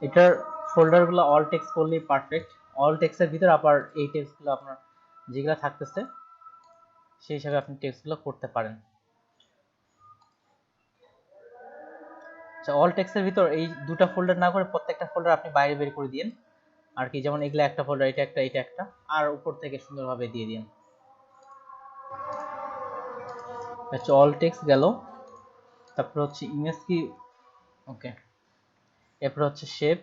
এটার ফোল্ডারগুলো all text করলেই perfect. All টেক্সটের ভিতর আবার এই টেক্সটগুলো আপনার যেগুলো থাকতেছে সেই হিসাবে আপনি টেক্সটগুলো করতে পারেন। আচ্ছা, অল টেক্সটের ভিতর এই দুটো ফোল্ডার না করে প্রত্যেকটা ফোল্ডার আপনি বাইরে বের করে দিন আর কি, যেমন এগুলো একটা ফোল্ডার, এটা একটা, এটা একটা, আর উপর থেকে সুন্দরভাবে দিয়ে দিন। আচ্ছা, অল টেক্সট গেল। তারপর হচ্ছে ইমেজ কি, ওকে, এরপর হচ্ছে শেপ,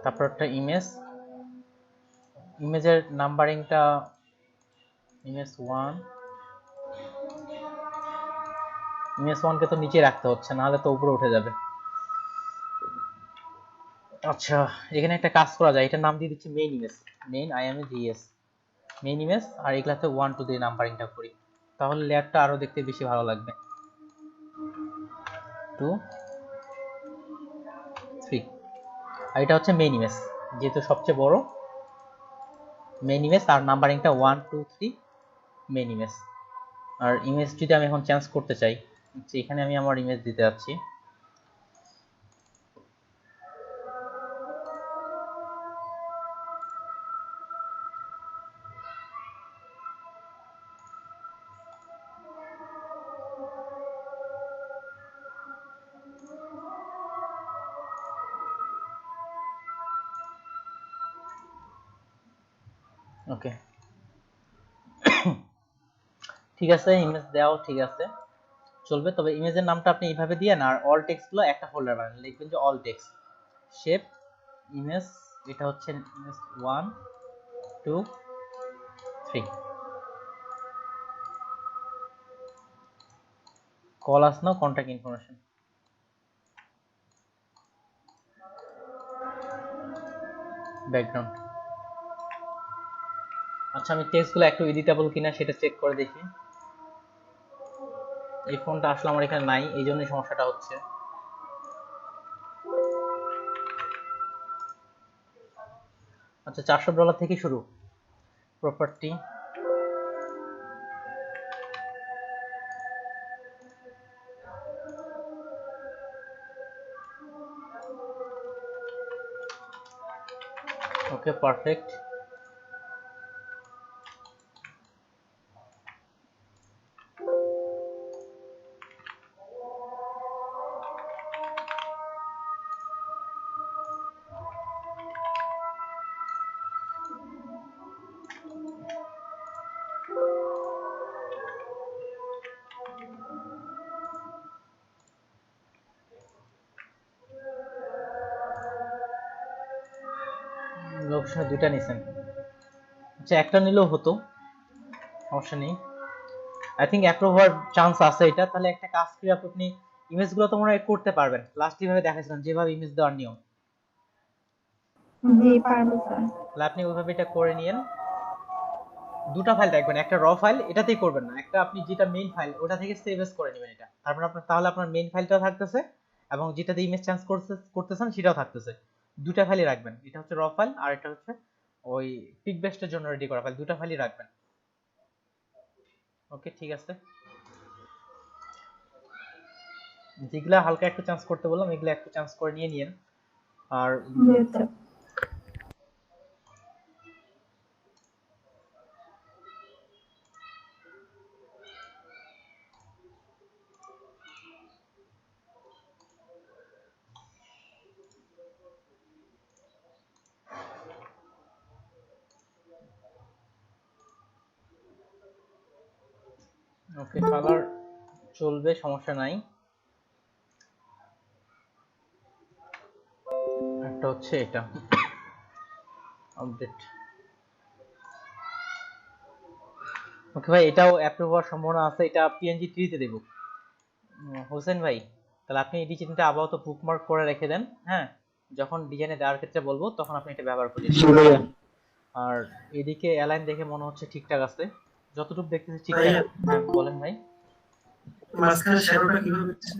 তারপর একটা ইমেজ, ইমেজের নাম্বারিংটা ইমেজ 1, ইমেজ 1 কে তো নিচে রাখতে হচ্ছে, নাহলে তো উপরে উঠে যাবে। আচ্ছা, এখানে একটা কাজ করা যায়, এটার নাম দিয়ে দিচ্ছি main image, main IMAGES, main image. আর এগুলাতে 1 2 দিয়ে নাম্বারিংটা করি, তাহলে লেয়ারটা আরো দেখতে বেশি ভালো লাগবে। 2 3, আর এটা হচ্ছে মেইন ইমেজ, যেহেতু সবচেয়ে বড় মেইন ইমেজ, আর নাম্বারিংটা 1 2 3 মেইন ইমেজ। আর ইমেজ যদি আমি এখন চেঞ্জ করতে চাই, এখানে আমি আমার ইমেজ দিতে যাচ্ছি। ওকে, ঠিক আছে, ইমেজ দেওয়াও ঠিক আছে, চলবে। তবে ইমেজের নামটা আপনি এইভাবে দিয়েন, আর অল টেক্সট গুলো একটা ফোল্ডার বানান, লিখবেন যে অল টেক্সট শেপ ইমেজ, এটা হচ্ছে ইমেজ 1 2 3, কল আস নাও কন্টাক্ট ইনফরমেশন। ব্যাকগ্রাউন্ড। আচ্ছা, আমি টেক্সটগুলো একটু এডিটেবল কিনা সেটা চেক করে দেখি। এই ফোনটা আসলে আমার এখানে নাই, এই জন্যই সমস্যাটা হচ্ছে। আচ্ছা, $400 থেকে শুরু। প্রপার্টি, ওকে, পারফেক্ট। লোকেশন দুইটা নিছেন, আচ্ছা একটা নিলেও হতো, সমস্যা নেই। আই থিঙ্ক অ্যাপ্রুভ হওয়ার চান্স আছে এটা। তাহলে একটা কাজ করে আপনি ইমেজগুলো তো মনে হয় করতে পারবেন, লাস্ট যেভাবে দেখাইছিলেন, যেভাবে ইমেজ দেওয়ার নিয়ম। জি পারবো স্যার। তাহলে আপনি ওইভাবে এটা করে নিয়েন। দুটো ফাইল রাখবেন, একটা র ফাইল, এটাতেই করবেন না, একটা আপনি যেটা মেইন ফাইল ওটা থেকে সেভ এস করে নেবেন এটা। তারপর আপনার, তাহলে আপনার মেইন ফাইলটাও থাকতেছে এবং যেটাতে ইমেজ চেঞ্জ করতেছেন সেটাও থাকতেছে। দুটা ফাইলই রাখবেন, এটা হচ্ছে র ফাইল আর এটা হচ্ছে ওই পিক বেস্টের জন্য রেডি করা ফাইল, দুটা ফাইলই রাখবেন। ওকে, ঠিক আছে। যেগুলা হালকা একটু চেঞ্জ করতে বললাম এগুলা একটু চেঞ্জ করে নিয়ে নিয়েন। আর জি স্যার। ওকে, কালার চলবে, সমস্যা নাই। একটা হচ্ছে এটা আপডেট। ওকে ভাই, এটাও অ্যাপ্রুভ হওয়ার সম্ভাবনা আছে, এটা পিএনজি 3 তে দেব। হোসেন ভাই, তাহলে আপনি এই ডিজাইনটা আপাতত বুকমার্ক করে রেখে দেন, হ্যাঁ, যখন ডিজাইনে দেওয়ার ক্ষেত্রে বলবো তখন আপনি এটা ব্যবহার করেন। আর এদিকে অ্যালাইন দেখে মনে হচ্ছে ঠিকঠাক আছে, যতটুকু দেখতেছি ঠিকঠাক। হ্যাঁ বলেন ভাই। মাঝখানে শ্যাডোটা কিভাবে দিচ্ছেন?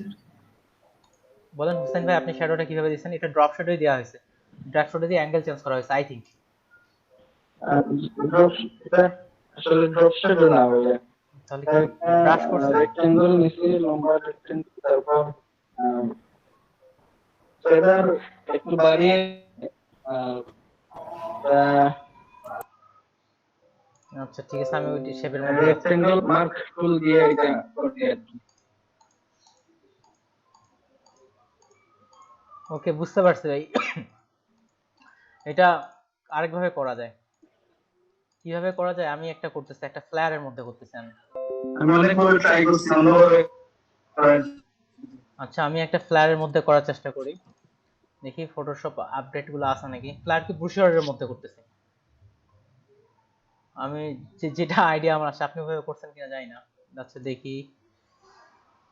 বলেন হোসেন ভাই, আপনি শ্যাডোটা কিভাবে দিচ্ছেন? এটা ড্রপ শ্যাডোই দেওয়া হয়েছে, ড্রপ শ্যাডো দিয়ে অ্যাঙ্গেল চেঞ্জ করা হয়েছে আই থিংক। এটা আসলে ড্রপ শ্যাডো না ভাইয়া, তাহলে কি ব্রাশ করছেন? রেক্টেঙ্গল নিচে লম্বা রেক্টেঙ্গল, তারপর ফেদার একটু বাড়িয়ে আহ, আহ, আচ্ছা ঠিক আছে, আমি ওই শেপের মধ্যে রেক্টেঙ্গল মার্ক টুল দিয়ে এটা করতে আর কি। ওকে, বুঝতে পারছি ভাই। এটা আরেকভাবে করা যায়। কিভাবে করা যায়, আমি একটা করতেছি, একটা ফ্লায়ারের মধ্যে করতেছি আমি। আমি অনেকভাবে ট্রাই করছি অন্যভাবে করার। আচ্ছা, আমি একটা ফ্লায়ারের মধ্যে করার চেষ্টা করি, দেখি ফটোশপ আপডেট গুলো আছে নাকি। ফ্লায়ার কি ব্রোশারের মধ্যে করতেছি আমি, যেটা আইডিয়া আমার আছে, আপনি ওভাবে করছেন কিনা জানি না। আচ্ছা দেখি,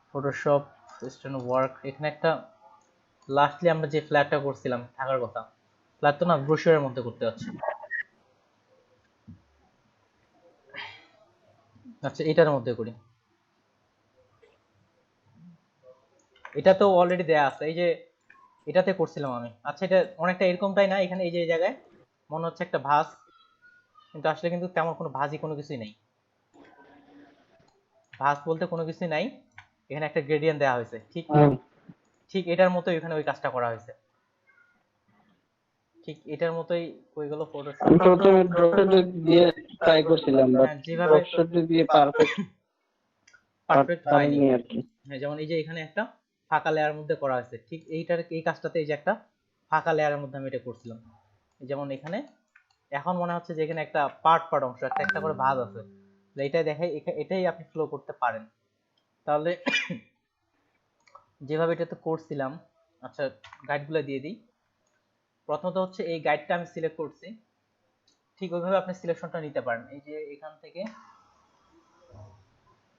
ফটোশপ স্ট্যান্ড ওয়ার্ক, এখানে একটা লাস্টলি আমরা যে ফ্ল্যাটটা করছিলাম থাকার কথা, ফ্ল্যাট তো না, ব্রোশারের মধ্যে করতে হচ্ছে। আচ্ছা এটার মধ্যে করি, এটা তো অলরেডি দেয়া আছে, এই যে এটাতে করছিলাম আমি। আচ্ছা এটা অনেকটা এরকমটাই না, এখানে এই যে এই জায়গায় মনে হচ্ছে একটা ভাঁজ, কিন্তু আসলে কিন্তু তেমন কোনো ভাঁজই কোনো কিছুই নেই। ভাঁজ বলতে কোনো কিছুই নাই, এখানে একটা গ্রেডিয়েন্ট দেওয়া হয়েছে, ঠিক ঠিক এটার মতোই এখানে ওই কাজটা করা হয়েছে, ঠিক এটার মতোই হয়ে গেল ফটোশপ। আমি প্রথমে ড্রপশেড দিয়ে ট্রাই করছিলাম, বাট হ্যাঁ যেভাবে ড্রপশেড দিয়ে পারফেক্ট পারফেক্ট হয়নি। পারিনি আর কি। হ্যাঁ যেমন এই যে এখানে একটা ফাঁকা লেয়ারের মধ্যে করা হয়েছে, ঠিক এইটার এই কাজটাতে এই যে একটা ফাঁকা লেয়ারের মধ্যে আমি এটা করছিলাম। যেমন এখানে এখন মনে হচ্ছে যে এখানে একটা পার্ট পার্ট অংশ, একটা একটা করে ভাঁজ আছে, এটাই দেখাই, এটাই আপনি ফ্লো করতে পারেন তাহলে। যেভাবে এটাতে করছিলাম, আচ্ছা গাইডগুলো দিয়ে দিই। প্রথমত হচ্ছে এই গাইডটা আমি সিলেক্ট করছি, ঠিক ওইভাবে আপনি সিলেকশনটা নিতে পারেন। এই যে এখান থেকে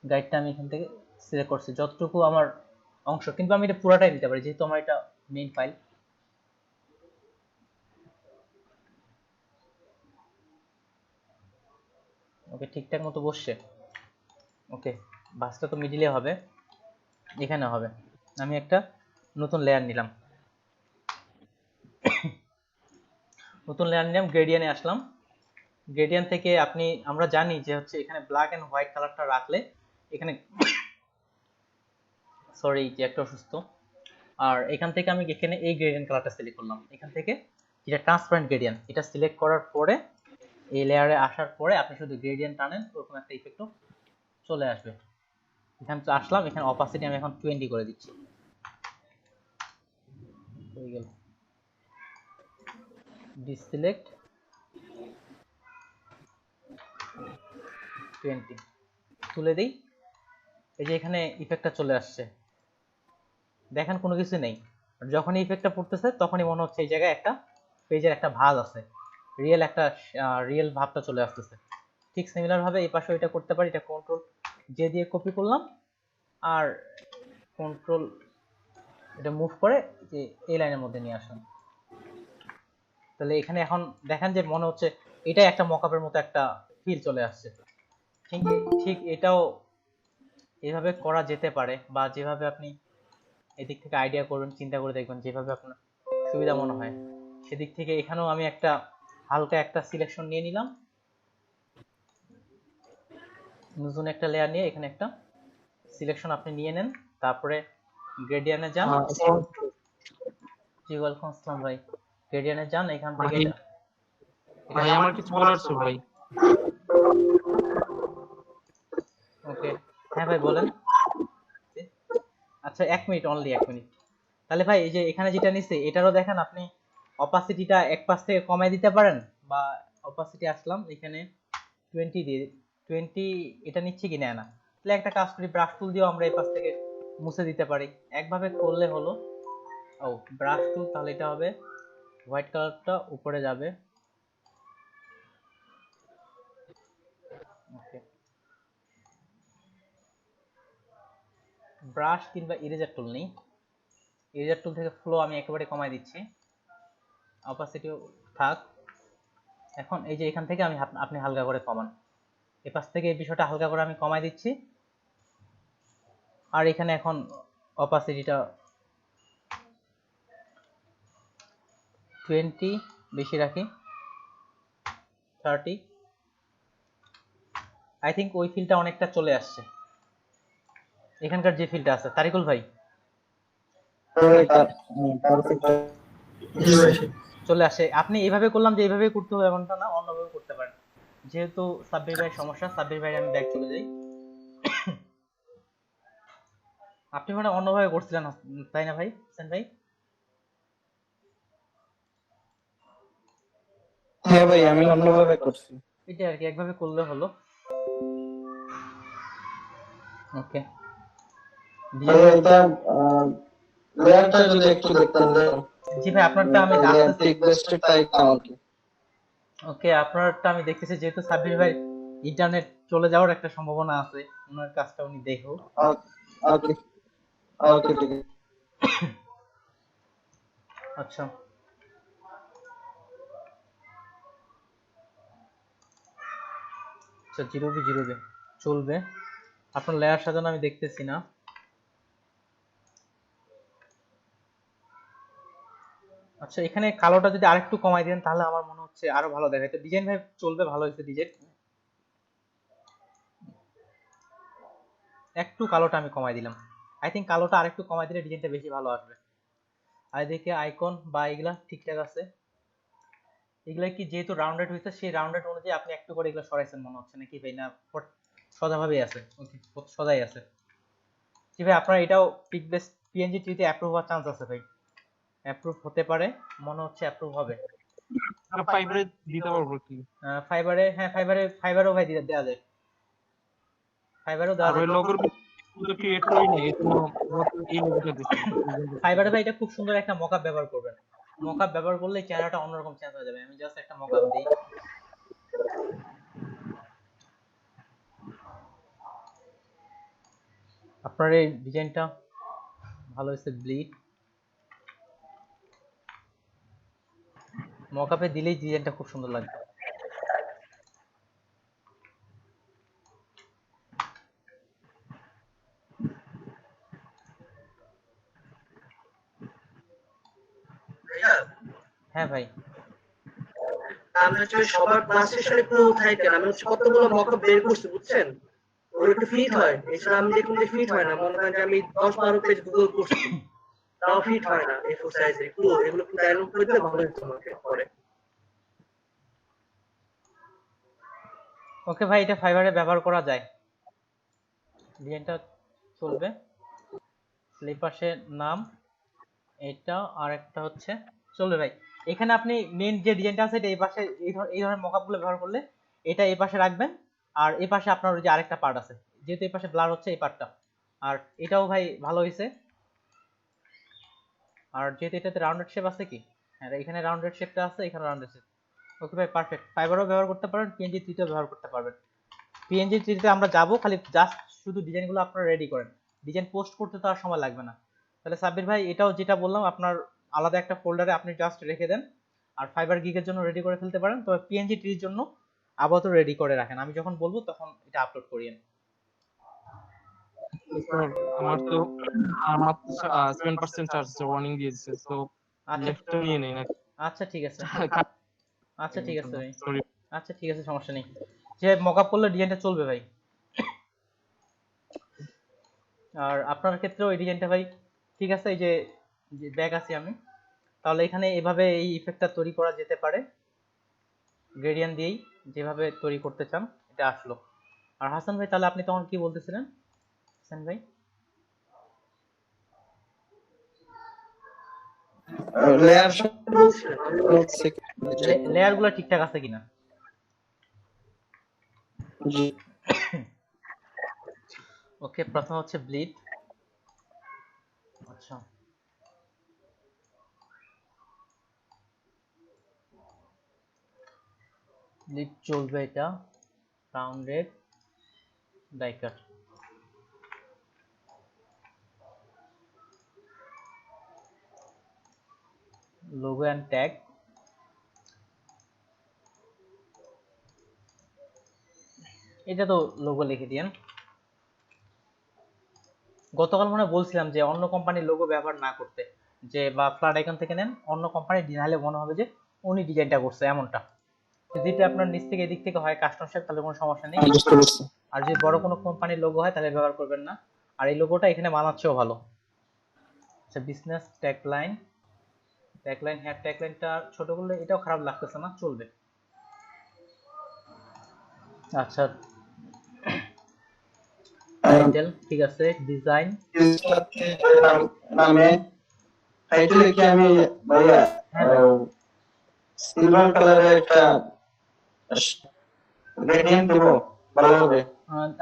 গাইডটা আমি এখান থেকে সিলেক্ট করছি, যতটুকু আমার অংশ, কিন্তু আমি এটা পুরাটাই নিতে পারি যেহেতু আমার এটা মেইন ফাইল। ওকে ঠিকঠাক মতো বসছে। ওকে, বাসটা তো মিডিলে হবে, এখানে হবে। আমি একটা নতুন লেয়ার নিলাম, নতুন লেয়ার নিলাম, গ্রেডিয়েন্টে আসলাম। গ্রেডিয়েন্ট থেকে আপনি, আমরা জানি যে হচ্ছে এখানে ব্ল্যাক এন্ড হোয়াইট কালারটা রাখলে এখানে, সরি যে একটা অসুস্থ। আর এখান থেকে আমি এখানে এই গ্রেডিয়েন্ট কালারটা সিলেক্ট করলাম, এখান থেকে যেটা ট্রান্সপারেন্ট গ্রেডিয়েন্ট, এটা সিলেক্ট করার পরে এই লেয়ারে আসার পরে আপনি শুধু গ্রেডিয়েন্ট টানেন, ওরকম একটা ইফেক্টও চলে আসবে। এখানে তো আসলাম, এখানে অপাসিটি আমি এখন 20 করে দিচ্ছি, হয়ে গেল। ডিসিলেক্ট 20, তুলে দিই। এই যে এখানে ইফেক্টটা চলে আসছে, দেখেন কোনো কিছু নেই। যখন ইফেক্টটা পড়তেছে তখনই মনে হচ্ছে এই জায়গায় একটা পেজের একটা ভাঁজ আছে, রিয়েল একটা রিয়েল ভাবটা চলে আসতেছে। ঠিক সিমিলার ভাবে এই পাশে এটা করতে পারি, এটা কন্ট্রোল জে দিয়ে কপি করলাম, আর কন্ট্রোল এটা মুভ করে যে এই লাইনের মধ্যে নিয়ে আসলাম। তাহলে এখানে এখন দেখেন যে মনে হচ্ছে এটাই একটা মকআপের মতো একটা ফিল চলে আসছে। ঠিক ঠিক এটাও এভাবে করা যেতে পারে, বা যেভাবে আপনি এদিক থেকে আইডিয়া করবেন, চিন্তা করে দেখবেন যেভাবে আপনার সুবিধা মনে হয় সেদিক থেকে। এখানেও আমি একটা হালকা একটা সিলেকশন নিয়ে নিলাম, নতুন একটা লেয়ার নিয়ে এখানে একটা সিলেকশন আপনি নিয়ে নেন, তারপরে গ্রেডিয়েন্টে যান। জি ওয়েলকাম আসসালাম ভাই। গ্রেডিয়েন্টে যান, এখান থেকে ভাই আমার কিছু বলার ছিল ভাই। ওকে, হ্যাঁ ভাই বলেন। আচ্ছা 1 মিনিট, অনলি 1 মিনিট। তাহলে ভাই এই যে এখানে যেটা নিচ্ছে এটারও দেখেন আপনি অপাসিটিটা এক পাশ থেকে কমায় দিতে পারেন, বা অপাসিটি আসলাম এখানে 20 দিয়ে, 20 এটা নিচ্ছে কি নেয় না, তাহলে একটা কাজ করি, ব্রাশ টুল দিয়েও আমরা এই পাশ থেকে মুছে দিতে পারি, একভাবে করলে হলো। ও ব্রাশ টুল, তাহলে এটা হবে হোয়াইট কালারটা উপরে যাবে। ওকে, ব্রাশ কিংবা ইরেজার টুল নেই, ইরেজার টুল থেকে ফ্লো আমি একেবারে কমাই দিচ্ছি, অপাসিটিও থাক। এখন এই যে এখান থেকে আমি আপনি হালকা করে কমান, এপাশ থেকে এই বিষয়টা হালকা করে আমি কমাই দিচ্ছি। আর এখানে এখন অপাসিটিটা 20 বেশি রাখি, 30। আই থিঙ্ক ওই ফিলটা অনেকটা চলে আসছে, এখানকার যে ফিলটা আছে। তারিকুল ভাই পারফেক্ট। জি ভাই। চলে আসে। আপনি এইভাবে করলাম যে এইভাবে করতে হবে এমনটা না, অন্যভাবে করতে পারেন। যেহেতু সাব্বির ভাইয়ের সমস্যা, সাব্বির ভাই আমি ব্যাক চলে যাই। আপনি মানে অন্যভাবে করছিলেন তাই না ভাই, হোসেন ভাই? হ্যাঁ ভাই, আমি অন্যভাবে করছি। এটা আর কি, একভাবে করলে হলো। ওকে, ভাই এটা লেয়ারটা যদি একটু দেখতেন। জি ভাই আপনারটা আমি আসতেছি। পিক বেস্টের টাইপ আমাকে। ওকে, আপনারটা আমি দেখতেছি। যেহেতু সাব্বির ভাই ইন্টারনেট চলে যাওয়ার একটা সম্ভাবনা আছে, ওনার কাজটা উনি দেখো। ওকে ওকে ঠিক আছে। আচ্ছা, আচ্ছা, জিরো বি চলবে। আপনার লেয়ার সাজানো আমি দেখতেছি না। আচ্ছা, এখানে কালোটা যদি আরেকটু কমাই দেন তাহলে আমার মনে হচ্ছে আরো ভালো দেখাইতো। ডিজাইন ভাই চলবে, ভালো হয়েছে ডিজাইন। একটু কালোটা আমি কমাই দিলাম। আই থিঙ্ক কালোটা আরেকটু কমাই দিলে ডিজাইনটা বেশি ভালো আসবে। আর এদিকে আইকন বা এগুলা ঠিকঠাক আছে। এগুলা কি যেহেতু রাউন্ডেড হয়েছে, সেই রাউন্ডেড অনুযায়ী আপনি একটু করে এগুলো সরাইছেন মনে হচ্ছে নাকি ভাই? না সোজাভাবেই আছে? ওকে, সোজাই আছে। জি ভাই, আপনার এটাও পিক বেস পিএনজি ট্রিতে অ্যাপ্রুভ হওয়ার চান্স আছে ভাই। অ্যাপ্রুভ হতে পারে, মনে হচ্ছে অ্যাপ্রুভ হবে। ফাইবারে দিতে পারবো কি? ফাইবারে, হ্যাঁ ফাইবারেও ভাই দেওয়া যায়। ফাইবারেও দেওয়া আর যায়। ওই লোগোর ভিতরে ক্রিয়েট করি না, এজন্য এই লোগোটা দিচ্ছি। ফাইবারে ভাই এটা খুব সুন্দর একটা মকআপ ব্যবহার করবেন। মকআপ ব্যবহার করলে চেহারাটা অন্যরকম চেঞ্জ হয়ে যাবে। আমি জাস্ট একটা মকআপ দিই। আপনার এই ডিজাইনটা ভালো হয়েছে, ব্লিড মকআপে দিলেই ডিজাইনটা খুব সুন্দর লাগবে। হ্যাঁ ভাই, আমি হচ্ছে সবার ক্লাস সেশনে একটু থাকেন। আমি হচ্ছে কতগুলো মকআপ বের করছি বুঝছেন, ওর একটু ফিট হয়। এছাড়া আমি দেখুন যে ফিট হয় না। মনে করেন যে আমি 10-12 পেজ গুগল করছি, তাও ফিট হয় না এই সাইজে। একটু এগুলো একটু ডায়লগ করে দিলে ভালো হতো আমাকে পরে। ওকে ভাই, এটা ফাইবারে ব্যবহার করা যায়, ডিজাইনটা চলবে। এই পাশে নাম, এটা আর একটা হচ্ছে চলবে ভাই। এখানে আপনি মেন যে ডিজাইনটা আছে এটা এই পাশে, এই ধরনের মকআপগুলো ব্যবহার করলে এটা এই পাশে রাখবেন। আর এই পাশে আপনার ওই যে আরেকটা পার্ট আছে, যেহেতু এই পাশে ব্লার হচ্ছে এই পার্টটা। আর এটাও ভাই ভালো হয়েছে। আর যেহেতু এটাতে রাউন্ডেড শেপ আছে কি, হ্যাঁ এখানে রাউন্ডেড শেপটা আছে, এখানে রাউন্ডেড শেপ। ওকে ভাই, পারফেক্ট। ফাইবারও ব্যবহার করতে পারেন, পিএনজি থ্রিতেও ব্যবহার করতে পারবেন। পিএনজি থ্রিতে আমরা যাব, খালি জাস্ট শুধু ডিজাইনগুলো আপনারা রেডি করেন। ডিজাইন পোস্ট করতে তো আর সময় লাগবে না। তাহলে সাব্বির ভাই, এটাও যেটা বললাম আপনার আলাদা একটা ফোল্ডারে আপনি জাস্ট রেখে দেন। আর ফাইবার গিগের জন্য রেডি করে ফেলতে পারেন, তবে পিএনজি ট্রির জন্য আপাতত রেডি করে রাখেন। আমি যখন বলবো তখন এটা আপলোড করিয়েন। স্যার আমার তো 7% চার্জ ওয়ার্নিং দিয়ে দিচ্ছে, তো আচ্ছা, লেফটটা নিয়ে নেই না। আচ্ছা ঠিক আছে, আচ্ছা ঠিক আছে ভাই, সরি। আচ্ছা ঠিক আছে, সমস্যা নেই। যে মকআপ করলে ডিজাইনটা চলবে ভাই। আর আপনার ক্ষেত্রেও এই ডিজাইনটা ভাই ঠিক আছে। এই যে ব্যাক আছি আমি, তাহলে এখানে এভাবে এই ইফেক্টটা তৈরি করা যেতে পারে গ্রেডিয়েন্ট দিয়েই, যেভাবে তৈরি করতে চান এটা আসলো। আর হাসান ভাই, তাহলে আপনি তখন কি বলতেছিলেন হাসান ভাই? লেয়ার বলছিলেন লেয়ার গুলো ঠিকঠাক আছে কিনা? জি ওকে, প্রথম হচ্ছে ব্লিড। আচ্ছা, ব্লিড চলবে, এটা রাউন্ডেড ডাইকাট। লোগো এন্ড ট্যাগ, এটা তো লোগো লিখে দিয়েন। গতকাল মনে হয় বলছিলাম যে অন্য কোম্পানির লোগো ব্যবহার না করতে, যে বা ফ্ল্যাট আইকন থেকে নেন, অন্য কোম্পানির ডিজাইন মনে হবে যে উনি ডিজাইনটা করছে এমনটা। যদি আপনার নিচ থেকে এদিক থেকে হয় কাস্টম শেপ, তাহলে কোনো সমস্যা নেই। বুঝতে পারছি। আর যদি বড় কোনো কোম্পানির লোগো হয় তাহলে ব্যবহার করবেন না। আর এই লোগোটা এখানে মানাচ্ছেও ভালো। আচ্ছা বিজনেস ট্যাগলাইন, হ্যাঁ ট্যাগলাইনটা ছোট করলে এটাও খারাপ লাগতেছে না, চলবে। আচ্ছা টাইটেল ঠিক আছে, ডিজাইন নামে টাইটেলে কি আমি ভাইয়া সিলভার কালারের একটা গ্রেডিয়েন্ট দেবো, ভালো হবে?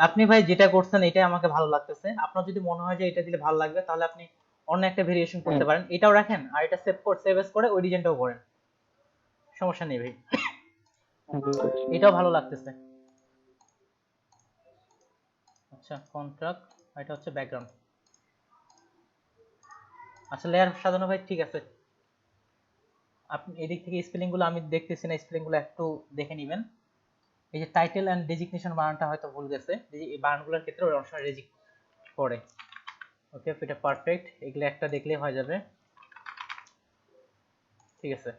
আপনি ভাই যেটা করছেন এটাই আমাকে ভালো লাগতেছে। আপনার যদি মনে হয় যে এটা দিলে ভালো লাগবে তাহলে আপনি অন্য একটা ভেরিয়েশন করতে পারেন, এটাও রাখেন আর এটা সেভ করে ওই ডিজাইনটাও করেন, সমস্যা নেই ভাই, এটাও ভালো লাগতেছে। আচ্ছা কন্ট্রাক্ট, এটা হচ্ছে ব্যাকগ্রাউন্ড। আচ্ছা লেয়ার সাজানো ভাই ঠিক আছে, আপনি এদিক থেকে স্পেলিং গুলো আমি দেখতেছি না, স্পেলিং গুলো একটু দেখে নেবেন। এই যে টাইটেল এন্ড ডেজিগনেশন বানানটা হয়তো ভুল গেছে, এই বানানগুলোর ক্ষেত্রে ওই অপশন রেজিক করে। ওকে এটা পারফেক্ট, এগুলো একটা দেখলেই হয়ে যাবে, ঠিক আছে।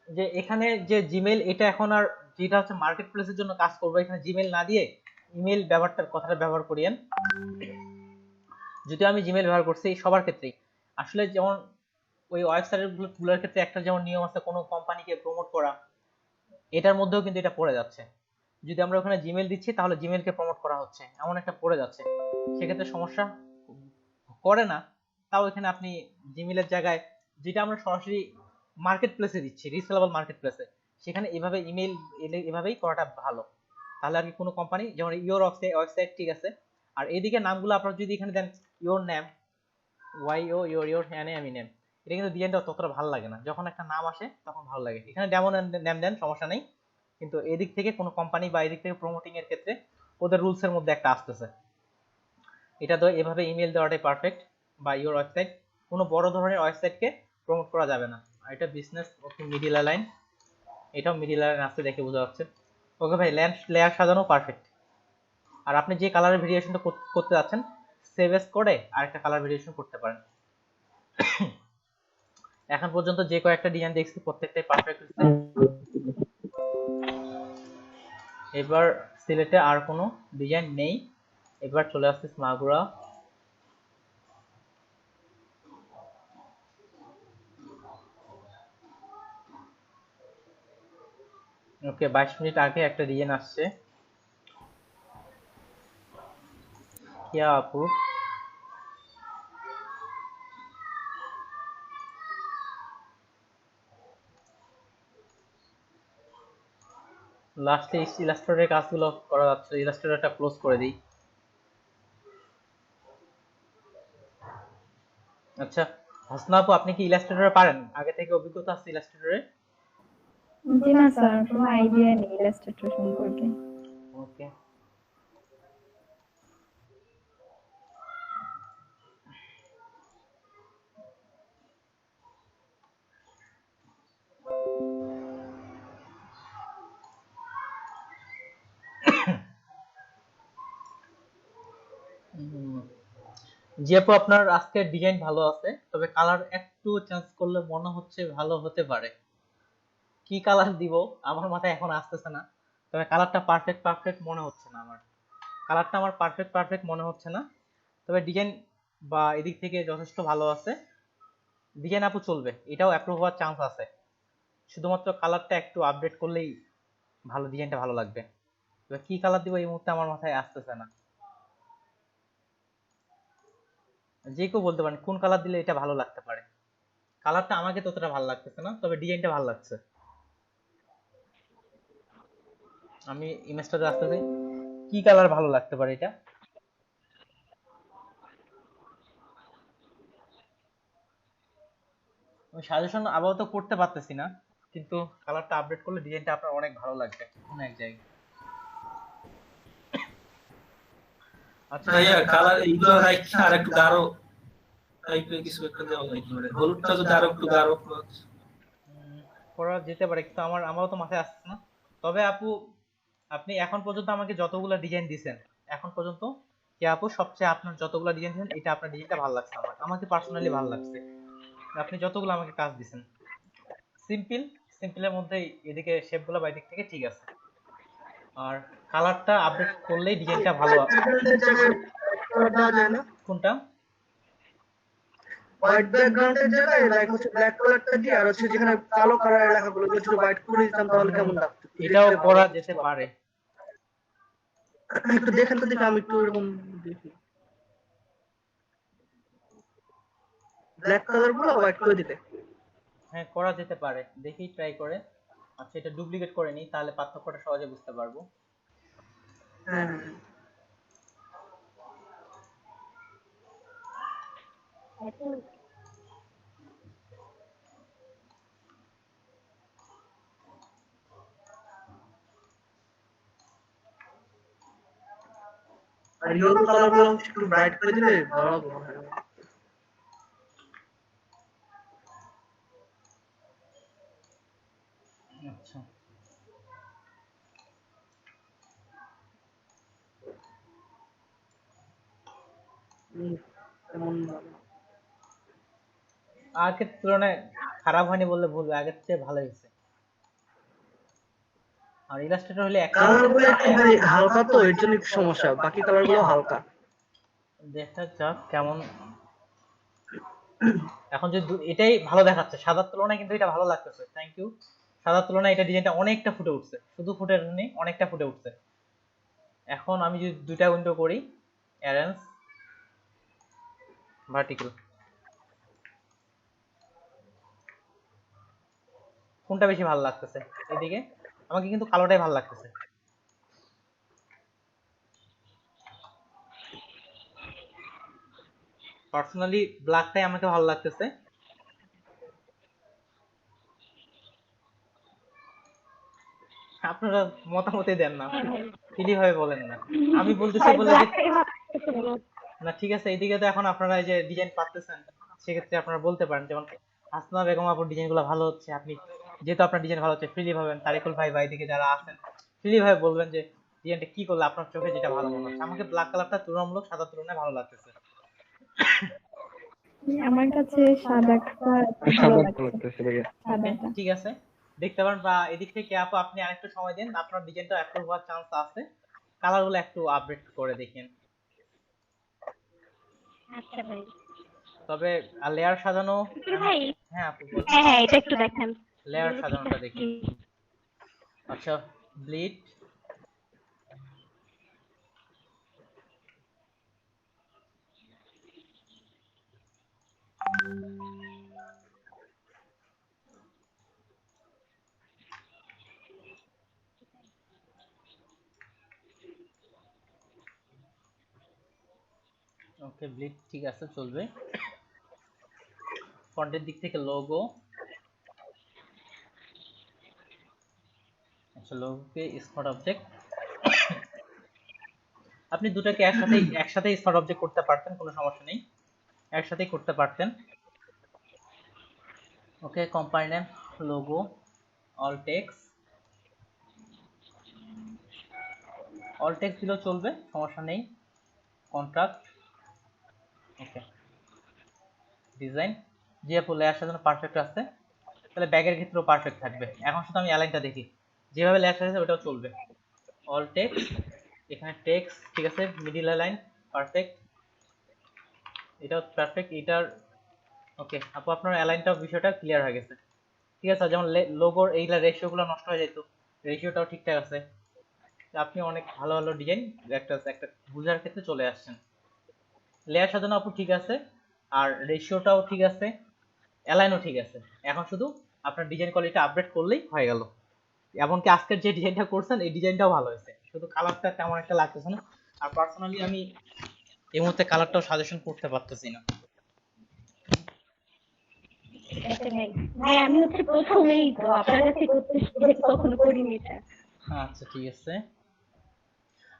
যে এখানে যে জিমেইল, এটা এখন আর যেটা হচ্ছে মার্কেট প্লেসের জন্য কাজ করবে, এখানে জিমেইল না দিয়ে ইমেল কথাটা ব্যবহার করিয়েন। যদি আমি জিমেইল ব্যবহার করছি সবার ক্ষেত্রেই, আসলে যেমন ওই ওয়েবসাইটগুলোর ক্ষেত্রে একটা যেমন নিয়ম আছে কোনো কোম্পানিকে প্রমোট করা, এটার মধ্যেও কিন্তু এটা পড়ে যাচ্ছে। যদি আমরা ওখানে জিমেইল দিচ্ছি তাহলে জিমেইলকে প্রমোট করা হচ্ছে, এমন একটা পড়ে যাচ্ছে, সেক্ষেত্রে সমস্যা করে না। তাও এখানে আপনি জিমেইলের জায়গায় যেটা আমরা সরাসরি মার্কেট প্লেসে দিচ্ছি, রিসেলেবল মার্কেট প্লেসে, সেখানে এভাবে ইমেইল এভাবেই করাটা ভালো। তাহলে আর কি কোনো কোম্পানি যেমন ইওর ওয়েবসাইট ঠিক আছে, আর এইদিকে নামগুলো আপনারা যদি এখানে দেন ইওর নেম, ওয়াইও ইওর আমি নেম, এটা কিন্তু ডিজাইনটা ততটা ভালো লাগে না, যখন একটা নাম আসে তখন ভালো লাগে। এখানে ডেমো নেম দেন সমস্যা নেই, কিন্তু এদিক থেকে কোনো কোম্পানি বা এদিক থেকে প্রমোটিং এর ক্ষেত্রে ওদের রুলস এর মধ্যে একটা আসতেছে, এটা তো এভাবে ইমেল দেওয়াটাই পারফেক্ট। বা ইওর ওয়েবসাইট, কোনো বড় ধরনের ওয়েবসাইটকে প্রমোট করা যাবে না। আর এটা বিজনেস, ওকে মিডিল লাইন, এটাও মিডিল লাইন আসতে দেখে বোঝা যাচ্ছে। ওকে ভাই লেয়ার সাজানো পারফেক্ট। আর আপনি যে কালারের ভেরিয়েশনটা করতে যাচ্ছেন সেভ এস করে আরেকটা কালার ভেরিয়েশন করতে পারেন। এখন পর্যন্ত যে কয়েকটা ডিজাইন দেখছি প্রত্যেকটাই পারফেক্ট হচ্ছে। এবার সিলেটে আর কোনো ডিজাইন নেই, এবার চলে আসছে মাগুরা। ওকে 22 মিনিট আগে একটা ডিজাইন আসছে, কিয়া আপু লাস্টে ইলাস্ট্রেটরের কাজগুলো করা যাচ্ছে, ইলাস্ট্রেটরটা ক্লোজ করে দিই। আচ্ছা হাসনা আপু আপনি কি ইলাস্ট্রেটরে পারেন, আগে থেকে অভিজ্ঞতা আছে ইলাস্ট্রেটরে? জি না স্যার, কোনো আইডিয়া নেই ইলাস্ট্রেটর সম্পর্কে। ওকে জি আপু আপনার আজকের ডিজাইন ভালো আছে, তবে কালার একটু চেঞ্জ করলে মনে হচ্ছে ভালো হতে পারে। কি কালার দিব আমার মাথায় এখন আসতেছে না, তবে কালারটা পারফেক্ট মনে হচ্ছে না আমার, কালারটা আমার পারফেক্ট মনে হচ্ছে না, তবে ডিজাইন বা এদিক থেকে যথেষ্ট ভালো আছে। ডিজাইন আপু চলবে, এটাও অ্যাপ্রুভ হওয়ার চান্স আছে, শুধুমাত্র কালারটা একটু আপডেট করলেই ভালো, ডিজাইনটা ভালো লাগবে। তবে কি কালার দিব এই মুহূর্তে আমার মাথায় আসতেছে না, যে কেউ বলতে পারেন কোন কালার দিলে এটা ভালো লাগতে পারে। কালারটা আমাকে ততটা ভালো লাগতেছে না, তবে ডিজাইনটা ভালো লাগছে। আমি ইমেজটাতে আসতেছি, কি কালার ভালো লাগতে পারে এটা? আমি সাজেশন আপাতত করতে পারতেছি না, কিন্তু কালারটা আপডেট করলে ডিজাইনটা আপনার অনেক ভালো লাগবে কোন এক জায়গায়। আচ্ছা ভাইয়া কালার এইগুলো রাখছে আর একটু গাঢ় টাইপের কিছু একটা দেওয়া যায়, মানে হলুদটা যদি আরো একটু গাঢ় করা যেতে পারে, কিন্তু আমারও তো মাথায় আসছে না। তবে আপু আপনি এখন পর্যন্ত আমাকে যতগুলো ডিজাইন দিয়েছেন এখন পর্যন্ত, কি আপু সবচেয়ে আপনার যতগুলো ডিজাইন দিয়েছেন এটা আপনার ডিজাইনটা ভালো লাগছে, আমাকে পার্সোনালি ভালো লাগছে আপনি যতগুলো আমাকে কাজ দিয়েছেন। সিম্পলের মধ্যে এদিকে শেপগুলো বা এদিক থেকে ঠিক আছে, আর কালারটা আপডেট করলেই ডিজাইনটা ভালো। দেওয়া যায় না? কোনটা? হোয়াইট ব্যাকগ্রাউন্ডের জায়গায় লাইক হচ্ছে ব্ল্যাক কালারটা দিয়ে আর হচ্ছে যেখানে কালো কালারের লেখাগুলো যদি হোয়াইট করে দিতাম তাহলে কেমন লাগতো? এটাও করা যেতে পারে। একটু দেখেন তো দেখি, আমি একটু এরকম দেখি। ব্ল্যাক কালার গুলো হোয়াইট করে দিতে। হ্যাঁ, করা যেতে পারে, দেখি ট্রাই করে। আচ্ছা, এটা ডুপ্লিকেট করে নিই, তাহলে পার্থক্যটা সহজে বুঝতে পারবো। হ্যাঁ হ্যাঁ। আর ইয়েলো কালার গুলো একটু ব্রাইট করে দিলে ভালো লাগবে মনে হয়। আচ্ছা, তেমন ভালো। আগের তুলনায় খারাপ হয়নি বললে ভুল, আগের চেয়ে ভালো হয়েছে। আর ইলাস্ট্রেটর হলে একটা কালার গুলো একটু ভাই হালকা, তো এর জন্য একটু সমস্যা, বাকি কালার গুলো হালকা। দেখা যাক কেমন। এখন যে এটাই ভালো দেখাচ্ছে সাদার তুলনায়, কিন্তু এটা ভালো লাগতেছে। Thank you. সাদার তুলনায় এটা ডিজাইনটা অনেকটা ফুটে উঠছে, শুধু ফুটে নেই, অনেকটা ফুটে উঠছে। এখন আমি যদি দুইটা উইন্ডো করি, অ্যারেঞ্জ, ভার্টিক্যাল, কোনটা বেশি ভালো লাগতেছে? এদিকে আমাকে কিন্তু কালোটাই ভালো লাগতেছে। পার্সোনালি ব্ল্যাকটাই আমাকে ভালো লাগতেছে। আপনারা মতামতই দেন না, ফ্রি ভাবে বলেন না। আমি বলতেছি বলে যে না, ঠিক আছে। এইদিকে তো এখন আপনারা এই যে ডিজাইন পাচ্ছেন, সেক্ষেত্রে আপনারা বলতে পারেন, যেমন হাসনা বেগম আপুর ডিজাইনগুলো ভালো হচ্ছে, আপনি যেহেতু আপনার ডিজাইন ভালো হচ্ছে ফ্রিলি ভাবেন। তারিকুল ভাই বা এদিকে যারা আছেন ফ্রিলি ভাবে বলবেন যে ডিজাইনটা কি করলে আপনার চোখে যেটা ভালো মনে হচ্ছে। আমাকে ব্ল্যাক কালারটা তুলনামূলক সাদা তুলনায় ভালো লাগতেছে। আমার কাছে সাদাটা ভালো লাগছে, ওকে, সাদাটা। ঠিক আছে, দেখতে পারেন। বা এদিক থেকে আপু আপনি আরেকটু সময় দেন, আপনার ডিজাইনটা অ্যাপ্রুভ হওয়ার চান্স আছে। কালারগুলো একটু আপডেট করে দেখেন। আচ্ছা ভাই। তবে লেয়ার সাজানো, ভাই, হ্যাঁ আপু বলুন। হ্যাঁ হ্যাঁ, এটা একটু দেখেন। লেয়ার এগুলো ঠিক সাজানোটা আছে দেখি। কি? আচ্ছা, ব্লিড, ওকে ব্লিড ঠিক আছে, চলবে। ফন্টের দিক থেকে লোগো, আচ্ছা লোগোকে স্মার্ট অবজেক্ট। আপনি দুটাকে একসাথেই স্মার্ট অবজেক্ট করতে পারতেন, কোনো সমস্যা নেই, একসাথেই করতে পারতেন। Okay, combined logo, all text, all text দিলেও চলবে, সমস্যা নেই। কন্ট্রাক্ট, ওকে। ডিজাইন, যে আপু লেয়ার সাজানো পারফেক্ট আছে, তাহলে ব্যাগের ক্ষেত্রেও পারফেক্ট থাকবে। এখন শুধু আমি অ্যালাইনটা দেখি, যেভাবে লেয়ার সাজাছে ওটাও চলবে। অল টেক্সট, এখানে টেক্সট ঠিক আছে, মিডিল অ্যালাইন পারফেক্ট, এটাও পারফেক্ট। এটার ওকে আপু, আপনার অ্যালাইনটাও বিষয়টা ক্লিয়ার হয়ে গেছে। ঠিক আছে, যেমন লোগোর এইগুলা রেশিওগুলো নষ্ট হয়ে যেত, রেশিওটাও ঠিকঠাক আছে। আপনি অনেক ভালো ভালো ডিজাইন একটা একটা বুঝার ক্ষেত্রে চলে আসছেন। লেয়ার সাজানো আপু ঠিক আছে, আর রেশিওটাও ঠিক আছে, অ্যালাইনও ঠিক আছে। এখন শুধু আপনার ডিজাইন কোয়ালিটি আপডেট করলেই হয়ে গেল। এমনকি আজকের যে ডিজাইনটা করছেন এই ডিজাইনটাও ভালো হয়েছে, শুধু কালারটা তেমন একটা লাগতেছে না। আর পার্সোনালি আমি এই মুহূর্তে কালারটাও সাজেশন করতে পারতেছি না। ঠিক আছে ভাই। ভাই আমি হচ্ছে প্রথমেই তো আপনার কাছে করতেছি, কখনো করিনি এটা। আচ্ছা ঠিক আছে।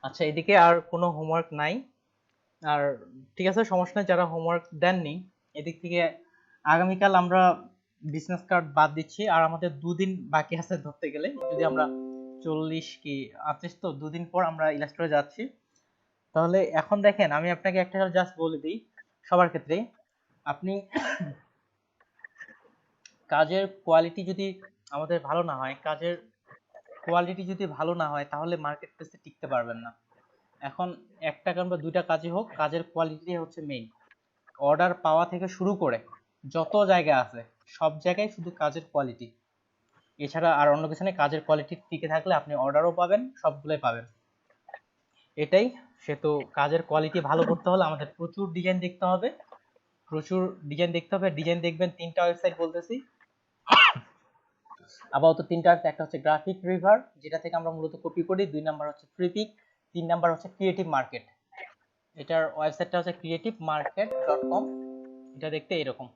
আচ্ছা, এদিকে আর কোনো হোমওয়ার্ক নাই। আর ঠিক আছে, সমস্যা নেই, যারা হোমওয়ার্ক দেননি এদিক থেকে আগামীকাল আমরা বিজনেস কার্ড বাদ দিচ্ছি। আর আমাদের দুদিন বাকি আছে ধরতে গেলে, যদি আমরা 40 কি 28, তো দুদিন পর আমরা ইলাস্ট্রেটরে যাচ্ছি। তাহলে এখন দেখেন, আমি আপনাকে একটা জাস্ট বলে দিই সবার ক্ষেত্রে, আপনি কাজের কোয়ালিটি যদি আমাদের ভালো না হয়, কাজের কোয়ালিটি যদি ভালো না হয়, তাহলে মার্কেট প্লেসে টিকতে পারবেন না। এখন একটা কারণ বা দুইটা কাজই হোক, কাজের কোয়ালিটি হচ্ছে মেইন। অর্ডার পাওয়া থেকে শুরু করে যত জায়গা আছে সব জায়গায় শুধু কাজের কোয়ালিটি, এছাড়া আর অন্য কিছু নেই। কাজের কোয়ালিটি টিকে থাকলে আপনি অর্ডারও পাবেন, সবগুলোই পাবেন। এটাই সেহেতু কাজের কোয়ালিটি ভালো করতে হলে আমাদের প্রচুর ডিজাইন দেখতে হবে, ডিজাইন দেখবেন 3টা ওয়েবসাইট বলতেছি আপাতত। 3টা ওয়েবসাইট, একটা হচ্ছে গ্রাফিক রিভার যেটা থেকে আমরা মূলত কপি করি, 2 নাম্বার হচ্ছে ফ্রিপিক, 3 নাম্বার হচ্ছে ক্রিয়েটিভ মার্কেট। এটার ওয়েবসাইটটা হচ্ছে creativemarket.com। এটা দেখতে এরকম,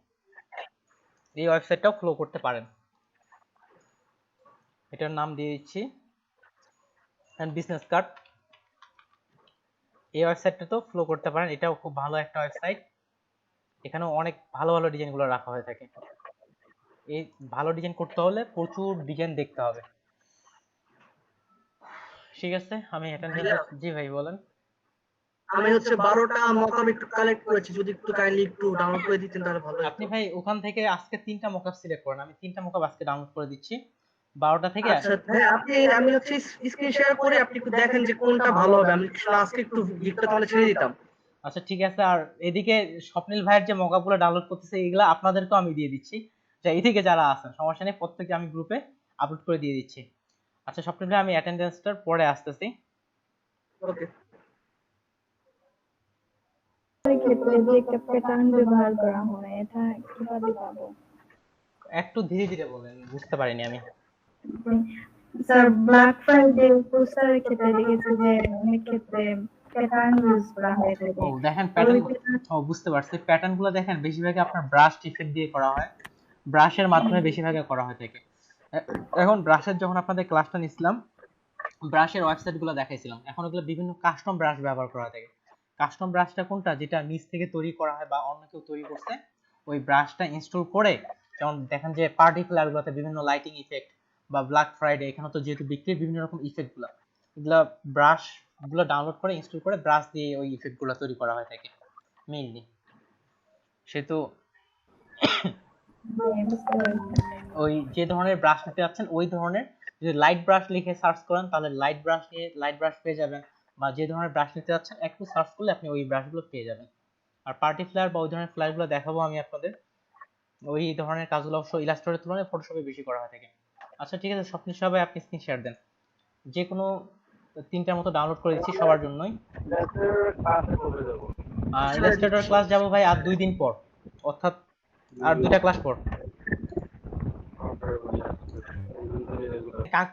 এই ওয়েবসাইটটাও ফলো করতে পারেন। এটার নাম দিয়ে দিচ্ছি এন্ড বিজনেস কার্ড। এই ওয়েবসাইটটা তো ফলো করতে পারেন, এটাও খুব ভালো একটা ওয়েবসাইট। এখানেও অনেক ভালো ভালো ডিজাইনগুলো রাখা হয়ে থাকে। এই ভালো ডিজাইন করতে হলে প্রচুর ডিজাইন দেখতে হবে। ঠিক আছে, আমি অ্যাটেন্ডেন্স। জি ভাই বলেন। আমি হচ্ছে 12টা মকআপ একটু কালেক্ট করেছি, যদি একটু কাইন্ডলি একটু ডাউনলোড করে দিতেন তাহলে ভালো হতো। আপনি ভাই ওখান থেকে আজকে 3টা মকআপ সিলেক্ট করেন, আমি 3টা মকআপ আজকে ডাউনলোড করে দিচ্ছি 12টা থেকে। আচ্ছা ভাই, আমি হচ্ছে স্ক্রিন শেয়ার করে আপনি একটু দেখেন যে কোনটা ভালো হবে, আমি আজকে একটু গিফটটা তাহলে ছেড়ে দিতাম। আচ্ছা ঠিক আছে। আর এদিকে স্বপ্নিল ভাইয়ের যে মকআপগুলো ডাউনলোড করতেছে এগুলো আপনাদেরকেও আমি দিয়ে দিচ্ছি, যে এইদিকে যারা আছেন সমস্যা নেই, প্রত্যেককে আমি গ্রুপে আপলোড করে দিয়ে দিচ্ছি। আচ্ছা স্বপ্নিল ভাই, আমি অ্যাটেন্ডেন্সটার পরে আসতেছি। ওকে। এই ক্ষেত্রে যে একটা প্যাটার্ন ব্যবহার করা হয় এটা কিভাবে পাবো? একটু ধীরে ধীরে বলেন, বুঝতে পারিনি আমি। স্যার ব্ল্যাক ফ্রাইডে পোস্টারের ক্ষেত্রে দেখেছি যে অনেক ক্ষেত্রে প্যাটার্ন ইউজ করা হয়ে থাকে। ও দেখেন প্যাটার্ন, ও বুঝতে পারছি। প্যাটার্নগুলো দেখেন বেশিরভাগই আপনার ব্রাশ ইফেক্ট দিয়ে করা হয়, ব্রাশের মাধ্যমে বেশিরভাগই করা হয়ে থাকে। এখন ব্রাশের যখন আপনাদের ক্লাসটা নিছিলাম, ব্রাশের ওয়েবসাইটগুলো দেখাইছিলাম, এখন ওগুলো বিভিন্ন কাস্টম ব্রাশ ব্যবহার করা থাকে। কাস্টম ব্রাশটা কোনটা, যেটা নিচ থেকে তৈরি করা হয় বা অন্য কেউ তৈরি করছে, ওই ব্রাশটা ইনস্টল করে, যেমন দেখেন যে পার্টিকুলারগুলোতে বিভিন্ন লাইটিং ইফেক্ট বা ব্ল্যাক ফ্রাইডে এখানে তো যেহেতু বিক্রির বিভিন্ন রকম ইফেক্টগুলো, এগুলা ব্রাশগুলো ডাউনলোড করে ইনস্টল করে ব্রাশ দিয়ে ওই ইফেক্টগুলো তৈরি করা হয় থাকে মেইনলি। সেহেতু ওই যে ধরনের ব্রাশ নিতে যাচ্ছেন ওই ধরনের, যদি লাইট ব্রাশ লিখে সার্চ করেন তাহলে লাইট ব্রাশ নিয়ে লাইট ব্রাশ পেয়ে যাবেন, বা যে ধরনের ব্রাশ নিতে যাচ্ছেন একটু সার্চ করলে আপনি ওই ব্রাশগুলো পেয়ে যাবেন। আর পার্টি ফ্লায়ার বা ওই ধরনের ফ্লায়ারগুলো দেখাবো আমি আপনাদের, ওই ধরনের কাজগুলো অবশ্য ইলাস্ট্রেটরের তুলনায় ফটোশপে বেশি করা হয় থাকে। আচ্ছা ঠিক আছে স্বপ্নিল সবাই, আপনি স্ক্রিন শেয়ার দেন। যে কোনো 3টার মতো ডাউনলোড করে দিচ্ছি সবার জন্যই। ইলাস্ট্রেটর ক্লাস যাব ভাই আর 2 দিন পর, অর্থাৎ আর 2টা ক্লাস পর।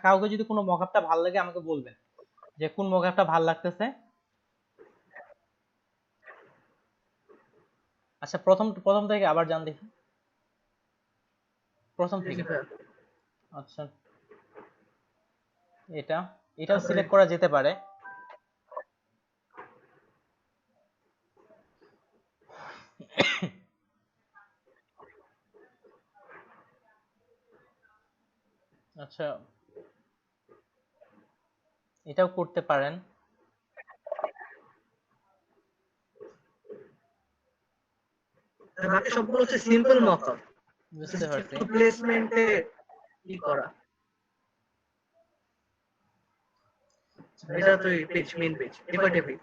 কাউকে যদি কোনো মকআপটা ভালো লাগে আমাকে বলবেন যে কোন মকআপটা ভালো লাগতেছে। আচ্ছা প্রথম থেকে আবার জান দেখি, প্রথম থেকে। আচ্ছা এটাও সিলেক্ট করা যেতে পারে। আচ্ছা এটাও করতে পারেন। বাকি সবগুলো হচ্ছে সিম্পল মকআপ, বুঝতে পারছি। প্লেসমেন্টে কি করা, এটা তো পেজ মেইন পেজ এফআরটিভি।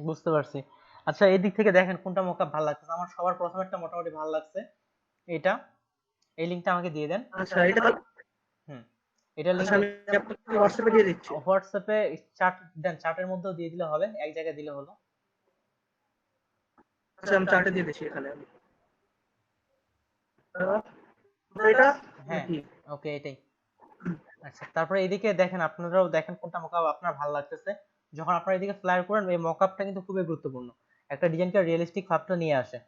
বুঝতে পারছি। আচ্ছা এই দিক থেকে দেখেন কোনটা মকআপ ভালো লাগছে। আমার সবার প্রথমেরটা মোটামুটি ভালো লাগছে, এটা। এই লিংকটা আমাকে দিয়ে দেন। আচ্ছা এটা এটা লিংক আমি আপনাকে হোয়াটসঅ্যাপে দিয়ে দিচ্ছি। হোয়াটসঅ্যাপে চার্ট দেন, চার্টের মধ্যেও দিয়ে দিলে হবে, এক জায়গায় দিলে হলো। আচ্ছা আমি চার্টে দিয়ে দিচ্ছি এখানে। এটা হ্যাঁ ওকে এটাই। আচ্ছা তারপরে এদিকে দেখেন, আপনারাও দেখেন কোনটা মকআপ আপনার ভালো লাগতেছে। যখন আপনারা এদিকে ফ্লায়ার করেন, এই মকআপটা কিন্তু খুবই গুরুত্বপূর্ণ, একটা ডিজাইনকে রিয়েলিস্টিক ভাবটা নিয়ে আসে।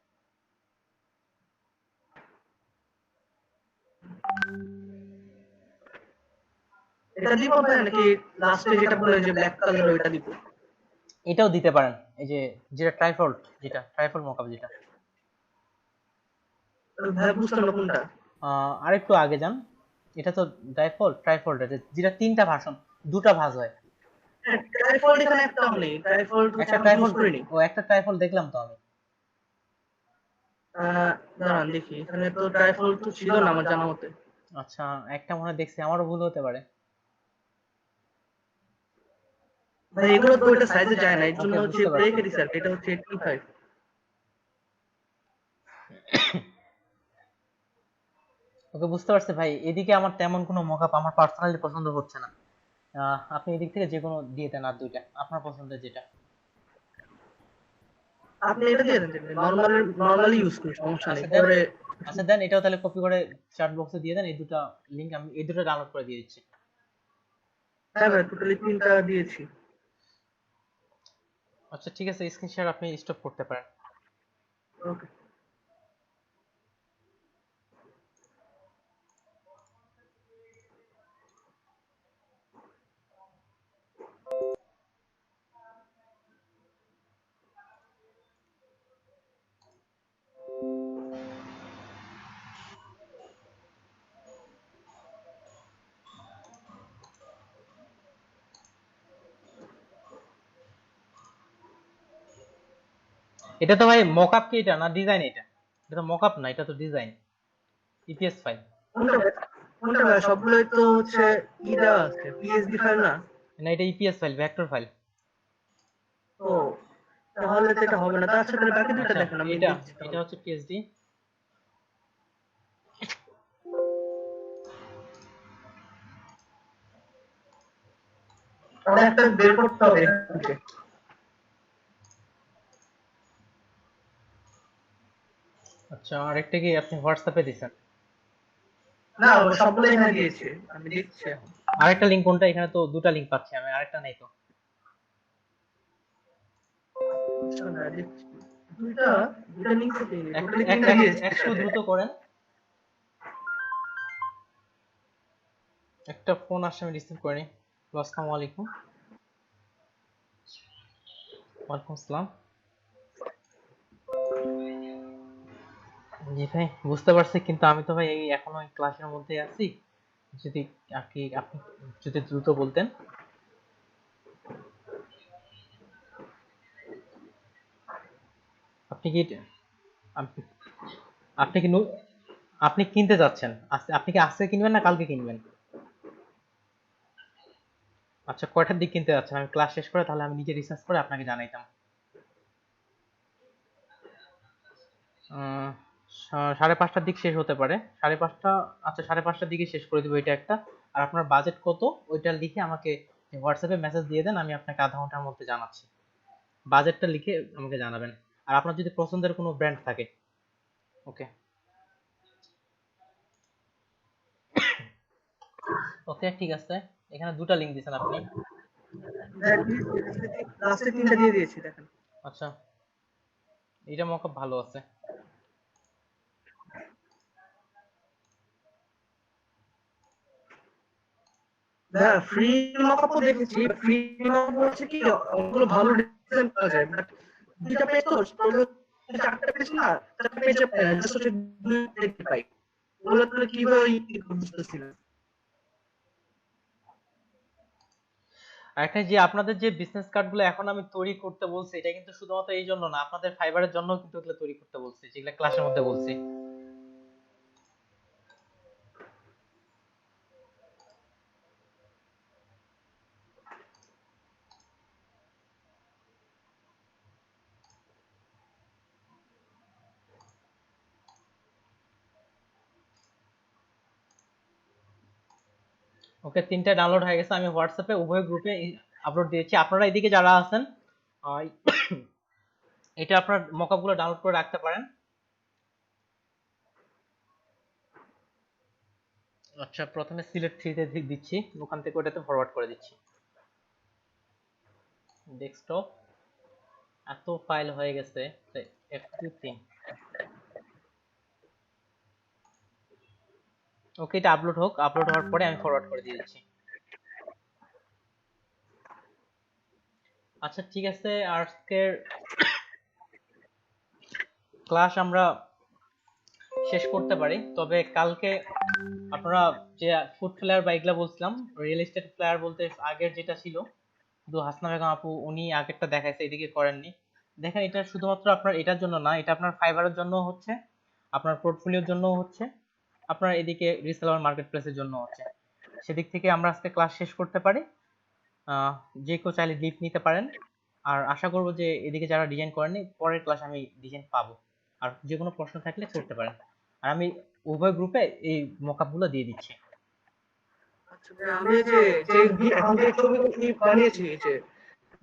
এটা দিব ভাই নাকি লাস্টে যেটা বলে যে ব্ল্যাক কালার ওইটা দিব? এটাও দিতে পারেন, এই যে যেটা ট্রাইফল মকআপ যেটা। ভাই বুঝতাম না কোনটা। আরেকটু আগে যান, এটা তো ট্রাইফল যেটা 3টা ভার্সন, 2টা ভাঁজ হয়। ট্রাইফল এখানে একটাও নেই, ট্রাইফল একটা ট্রাইফল করিনি। ও একটা ট্রাইফল দেখলাম তো আমি। দাঁড়ান দেখি, এখানে তো ট্রাইফল তো ছিল না আমার জানা মতে। আচ্ছা একটা মনে হয় দেখছি, আমারও ভুল হতে পারে। ভাই এগুলো তো ওইটা সাইজে যায় না, এর জন্য হচ্ছে ব্রেক দিছি আর এটা হচ্ছে 85। ওকে, বুঝতে পারছি ভাই। এদিকে আমার তেমন কোনো মকআপ আমার পার্সোনালি পছন্দ হচ্ছে না। আপনি এদিক থেকে যে কোনো দিয়ে দেন, আর দুইটা আপনার পছন্দের যেটা। আপনি এটা দিয়ে দেন, নর্মালি ইউজ করি, সমস্যা নেই। আচ্ছা দেন, পরে আচ্ছা দেন, এটাও তাহলে কপি করে চ্যাট বক্সে দিয়ে দেন। এই দুটো লিংক আমি এই দুটো ডাউনলোড করে দিয়ে দিচ্ছি। হ্যাঁ ভাই, টোটালি 3টা দিয়েছি। আচ্ছা ঠিক আছে, স্ক্রিন শেয়ার আপনি স্টপ করতে পারেন। ওকে। এটা তো ভাই মকআপ কি, এটা না ডিজাইন? এটা তো মকআপ না, এটা তো ডিজাইন, ইপিএস ফাইল। কোনটা ভাই? কোনটা ভাই? সবগুলোই তো হচ্ছে ই দেওয়া আছে, পিএসডি ফাইল না? না, এটা ইপিএস ফাইল, ভেক্টর ফাইল। ও, তাহলে তো এটা হবে না। তার সাথে বাকি দুটো আচ্ছা, দেখেন, আমি এটা দেখছি এটা তাহলে। হচ্ছে পিএসডি। তাহলে একটা বের করতে হবে এখান থেকে। আচ্ছা, আরেকটা কি আপনি হোয়াটসঅ্যাপে দিছেন? না, ও সবগুলো এখানে দিয়েছি, আমি দেখছি এখন। আরেকটা লিংক কোনটা? এখানে তো দুটা লিংক পাচ্ছি আমি, আরেকটা নেই তো। আচ্ছা, না, দেখছি। দুইটা দুইটা লিংক থেকে টোটালি একটু 3টা দিয়েছি একটু একসাথে। দ্রুত করেন। একটা ফোন আসছে, আমি রিসিভ করিনি। আসসালামু আলাইকুম। ওয়ালাইকুম আসসালাম। জি ভাই, বুঝতে পারছি, কিন্তু আমি তো ভাই এই এখনো এই ক্লাসের মধ্যে আছি। যদি আর কি আপনি যদি দ্রুত বলতেন। আপনি কি আপনি আপনি কি আপনি কিনতে যাচ্ছেন? আপনি কি আজকে কিনবেন না কালকে কিনবেন? আচ্ছা, কয়টার দিক কিনতে যাচ্ছেন? আমি ক্লাস শেষ করে তাহলে আমি নিজে রিসার্চ করে আপনাকে জানাইতাম। 5:30টার দিক শেষ হতে পারে। 5:30। আচ্ছা, 5:30টার দিকে শেষ করে দিব এটা একটা। আর আপনার বাজেট কত ওইটা লিখে আমাকে হোয়াটসঅ্যাপে মেসেজ দিয়ে দেন, আমি আপনাকে আধা ঘন্টার মধ্যে জানাচ্ছি। বাজেটটা লিখে আমাকে জানাবেন। আর আপনার যদি পছন্দের কোনো ব্র্যান্ড থাকে। ওকে, ওকে, ঠিক আছে। এখানে দুটা লিংক দিয়েছেন আপনি। লাস্টে 3টা দিয়ে দিয়েছি, দেখেন। আচ্ছা, এটা মকআপ ভালো আছে। না, ফ্রি মকআপও দেখেছি। ফ্রি মকআপ হচ্ছে কি, ওগুলো ভালো ডিজাইন পাওয়া যায়, বাট দুইটা পেজ তো, টোটাল 4টা পেজ না, 4টা পেজে পাই না, জাস্ট হচ্ছে 2 পেজ পাই। ওগুলো তো কিভাবে বুঝতেছি না। আরেকটা, যে আপনাদের যে বিজনেস কার্ডগুলো এখন আমি তৈরি করতে বলছি, এটা কিন্তু শুধুমাত্র এই জন্য না, আপনাদের ফাইবারের জন্য কিন্তু এগুলো তৈরি করতে বলছি, যেগুলো ক্লাসের মধ্যে বলছি। ওকে, 3টা ডাউনলোড হয়ে গেছে। আমি হোয়াটসঅ্যাপে উভয় গ্রুপে আপলোড দিয়েছি। আপনারা এদিকে যারা আছেন, আহ, এটা আপনার মকআপগুলো ডাউনলোড করে রাখতে পারেন। আচ্ছা, প্রথমে সিলেক্ট 3-তে দিচ্ছি, ওখান থেকে ওটাতে ফরওয়ার্ড করে দিচ্ছি। ডেস্কটপ, এত ফাইল হয়ে গেছে। F2 ওকে, এটা আপলোড হোক। আপলোড হওয়ার পরে আমি ফরওয়ার্ড করে দিয়ে দিচ্ছি। আচ্ছা ঠিক আছে, আজকের ক্লাস আমরা শেষ করতে পারি, তবে কালকে আপনারা যে ফুড ফ্লায়ার বা এগুলা বলছিলাম, রিয়েল এস্টেট ফ্লায়ার বলতে আগের যেটা ছিল, শুধু হাসনা বেগম আপু উনি আগেরটা দেখাইছে, এদিকে করেননি। দেখেন, এটা শুধুমাত্র আপনার এটার জন্য না, এটা আপনার ফাইবারের জন্য হচ্ছে, আপনার পোর্টফোলিওর জন্য হচ্ছে, আপনার এদিকে রিসেলার মার্কেট প্লেসের জন্য হচ্ছে। সেদিক থেকে আমরা আজকে ক্লাস শেষ করতে পারি। যে কেউ চাইলে লিভ নিতে পারেন। আর আশা করবো যে এদিকে যারা ডিজাইন করেননি, পরের ক্লাসে আমি ডিজাইন পাবো। আর যে কোনো প্রশ্ন থাকলে করতে পারেন। আর আমি উভয় গ্রুপে এই মকআপ গুলো দিয়ে দিচ্ছি। আচ্ছা ভাই, আমি এখন যে ছবিগুলো বানিয়েছি, এই যে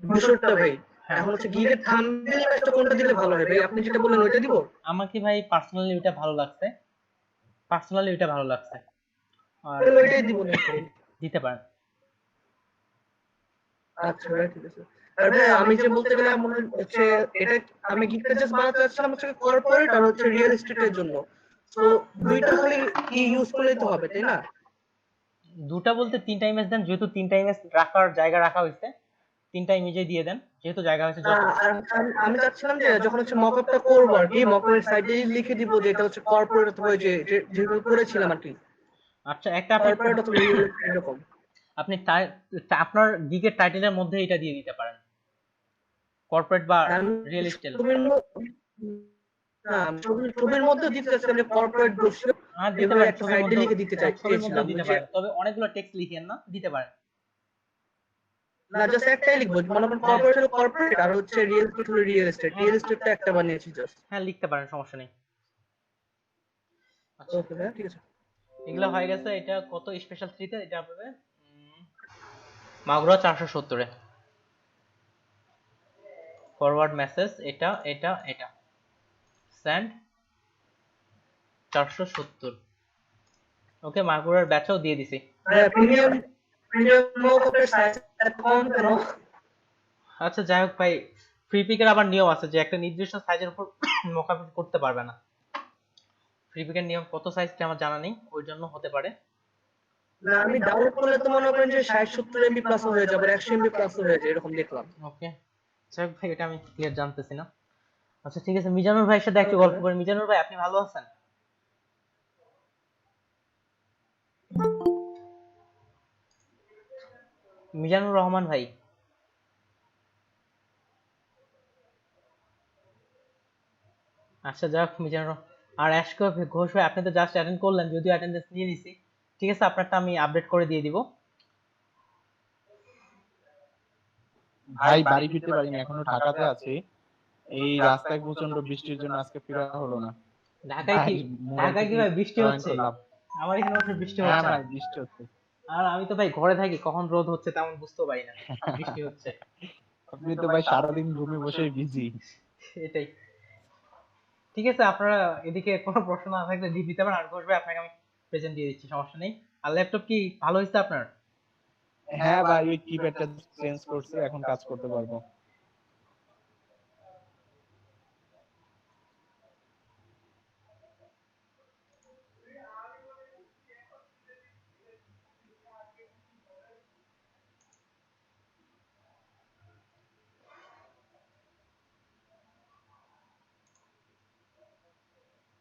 বিষয়টা ভাই, হ্যাঁ, এখন হচ্ছে গিগের থাম্বনেল একটা কোনটা দিলে ভালো হয় ভাই? আপনি যেটা বললেন ওইটা দিব? আমাকে ভাই পার্সোনালি ওইটা ভালো লাগছে, আর তাহলে ওইটাই দিব নাকি? দিতে পারেন। আচ্ছা ভাই, ঠিক আছে। আর ভাই আমি যে বলতে গেলে মনে হচ্ছে এটা, আমি গিগটা জাস্ট বানাতে চাচ্ছিলাম হচ্ছে কর্পোরেট আর হচ্ছে রিয়েল এস্টেটের জন্য। তো দুইটা খালি কি ইউজ করলেই তো হবে, তাই না? দুটা বলতে 3টা ইমেজ দেন, যেহেতু 3টা ইমেজ রাখার জায়গা রাখা হয়েছে, 3টা ইমেজই দিয়ে দেন, যেহেতু জায়গা হয়েছে যত। আর আমি চাচ্ছিলাম যে যখন হচ্ছে মকআপটা করবো আর কি, মকআপের সাইডে লিখে দিব যে এটা হচ্ছে কর্পোরেট অথবা ওই যেগুলো করেছিলাম আর কি, আচ্ছা, একটা আপনি কর্পোরেট অথবা রিয়েল এস্টেট এরকম। আপনি আপনার গিগের টাইটেলের মধ্যে এটা দিয়ে দিতে পারেন, কর্পোরেট বা আমি রিয়েল এস্টেট। ছবির না, আমি ছবির মধ্যে দিতে চাচ্ছিলাম যে কর্পোরেট বসে আর দিতে এভাবে পারেন, একটা সাইডে লিখে দিতে ছবির মধ্যে চেয়েছিলাম দিতে যে, পারেন, তবে অনেকগুলো টেক্সট লিখেন না, দিতে পারেন। না জাস্ট একটাই লিখবো, মনে করেন হ্যাঁ, কর্পোরেট হলো কর্পোরেট আর হচ্ছে রিয়েল এস্টেট হলো রিয়েল এস্টেট, রিয়েল এস্টেটটা একটা বানিয়েছি জাস্ট। হ্যাঁ লিখতে পারেন, সমস্যা নেই। আচ্ছা, ওকে ভাই, ঠিক আছে। এগুলো হয়ে গেছে। এটা কত স্পেশাল 3 তে এটা হবে মাগুরা 470-এ ফরওয়ার্ড মেসেজ, এটা এটা এটা সেন্ড 470। ওকে, মাগুরার ব্যাচও দিয়ে দিছি। প্রিমিয়াম মকআপের সাইজ কম কেন? আচ্ছা যাই হোক ভাই, ফ্রি পিকের আবার নিয়ম আছে যে একটা নির্দিষ্ট সাইজের উপর মকআপ করতে পারবে না। ফ্রি পিকের নিয়ম কত সাইজ কি আমার জানা নেই, ওই জন্য হতে পারে। না, আমি ডাউনলোড করলে তো মনে করেন যে 60-70 এমবি প্লাস হয়ে যাবে, 100 এমবি প্লাস হয়ে যায়, এরকম দেখলাম। ওকে, যাই হোক ভাই, এটা আমি ক্লিয়ার জানতেছি না। আচ্ছা ঠিক আছে, মিজানুর ভাইয়ের সাথে একটু গল্প করি। মিজানুর ভাই, আপনি ভালো আছেন? মিজানুর রহমান ভাই। আচ্ছা যাক, মিজানুর আর অ্যাশকো ঘোষ ভাই, আপনি তো জাস্ট অ্যাটেন্ড করলেন, যদিও অ্যাটেন্ডেন্স নিয়ে নিছি। ঠিক আছে, আপনারটা আমি আপডেট করে দিয়ে দিব। ভাই বাড়ি ফিরতে পারিনি, এখনো ঢাকাতে আছি। এই রাস্তায় প্রচন্ড বৃষ্টির জন্য আজকে ফেরা হলো না। ঢাকায় কি ভাই বৃষ্টি হচ্ছে? আমার এখানে অবশ্য বৃষ্টি হ্যাঁ হচ্ছে না। ভাই, বৃষ্টি হচ্ছে। আর আমি তো ভাই ঘরে থাকি, কখন রোদ হচ্ছে তেমন বুঝতেও পারি না, বৃষ্টি হচ্ছে। আপনি তো ভাই সারাদিন রুমে বসেই বিজি। এটাই। ঠিক আছে, আপনারা এদিকে কোনো প্রশ্ন না থাকলে দিয়ে দিতে পারেন, আর ঘোষ ভাই আপনাকে আমি প্রেজেন্ট দিয়ে দিচ্ছি, সমস্যা নেই। আর ল্যাপটপ কি ভালো হয়েছে আপনার? হ্যাঁ ভাই, ওই কিপ্যাডটা চেঞ্জ করছি, এখন কাজ করতে পারবো।